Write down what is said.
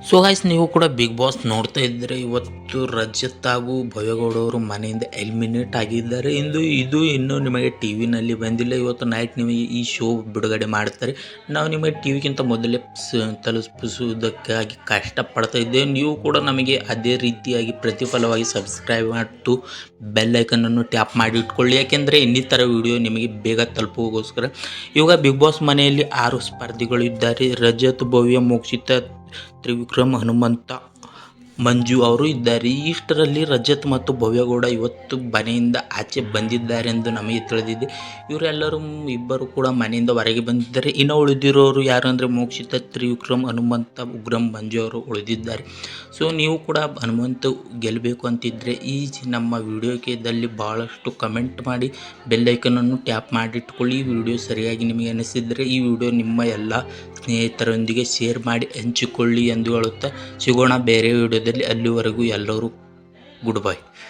So guys, ನೀವು ಕೂಡ big boss ನೋಡ್ತಾ ಇದ್ದರೆ ಇವತ್ತು ರಜತ್ ಹಾಗೂ ಭವ್ಯಗೌಡ ಅವರು ಮನೆಯಿಂದ ಎಲಿಮಿನೇಟ್ ಆಗಿದ್ದಾರೆ ಎಂದು ಇದು ಇನ್ನೂ ನಿಮಗೆ ಟಿ ವಿನಲ್ಲಿ ಬಂದಿಲ್ಲ. ಇವತ್ತು ನೈಟ್ ನಿಮಗೆ ಈ ಶೋ ಬಿಡುಗಡೆ ಮಾಡ್ತಾರೆ. ನಾವು ನಿಮಗೆ ಟಿ ವಿಗಿಂತ ಮೊದಲೇ ತಲುಪಿಸುವುದಕ್ಕಾಗಿ ಕಷ್ಟಪಡ್ತಾ ಇದ್ದೇವೆ. ನೀವು ಕೂಡ ನಮಗೆ ಅದೇ ರೀತಿಯಾಗಿ ಪ್ರತಿಫಲವಾಗಿ ಸಬ್ಸ್ಕ್ರೈಬ್ ಮಾಡಿಟ್ಟು ಬೆಲ್ ಐಕನನ್ನು ಟ್ಯಾಪ್ ಮಾಡಿ ಇಟ್ಕೊಳ್ಳಿ. ಯಾಕೆಂದರೆ ಇನ್ನಿತರ ವಿಡಿಯೋ ನಿಮಗೆ ಬೇಗ ತಲುಪುವುದಕ್ಕೋಸ್ಕರ. ಇವಾಗ ಬಿಗ್ ಬಾಸ್ ಮನೆಯಲ್ಲಿ 6 ಸ್ಪರ್ಧಿಗಳು ಇದ್ದಾರೆ. ರಜತ್, ಭವ್ಯ, ಮೋಕ್ಷಿತಾ, ತ್ರಿವಿಕ್ರಮ್, ಹನುಮಂತ, ಮಂಜು ಅವರು ಇದ್ದಾರೆ. ಇಷ್ಟರಲ್ಲಿ ರಜತ್ ಮತ್ತು ಭವ್ಯಗೌಡ ಇವತ್ತು ಮನೆಯಿಂದ ಆಚೆ ಬಂದಿದ್ದಾರೆ ಎಂದು ನಮಗೆ ತಿಳಿದಿದೆ. ಇವರೆಲ್ಲರೂ ಇಬ್ಬರು ಕೂಡ ಮನೆಯಿಂದ ಹೊರಗೆ ಬಂದಿದ್ದಾರೆ. ಇನ್ನು ಉಳಿದಿರೋರು ಯಾರು ಅಂದರೆ ಮೋಕ್ಷಿತ, ತ್ರಿವಿಕ್ರಮ್, ಹನುಮಂತ, ಉಗ್ರಂ, ಮಂಜು ಅವರು ಉಳಿದಿದ್ದಾರೆ. ಸೊ ನೀವು ಕೂಡ ಹನುಮಂತ ಗೆಲ್ಲಬೇಕು ಅಂತಿದ್ದರೆ ಈ ನಮ್ಮ ವಿಡಿಯೋದಲ್ಲಿ ಭಾಳಷ್ಟು ಕಮೆಂಟ್ ಮಾಡಿ ಬೆಲ್ಲೈಕನನ್ನು ಟ್ಯಾಪ್ ಮಾಡಿಟ್ಕೊಳ್ಳಿ. ಈ ವಿಡಿಯೋ ಸರಿಯಾಗಿ ನಿಮಗೆ ಅನಿಸಿದರೆ ಈ ವಿಡಿಯೋ ನಿಮ್ಮ ಎಲ್ಲ ಸ್ನೇಹಿತರೊಂದಿಗೆ ಶೇರ್ ಮಾಡಿ ಹಂಚಿಕೊಳ್ಳಿ ಎಂದು ಹೇಳುತ್ತಾ ಸಿಗೋಣ ಬೇರೆ ವಿಡಿಯೋದಲ್ಲಿ. ಅಲ್ಲಿವರೆಗೂ ಎಲ್ಲರೂ ಗುಡ್ ಬೈ.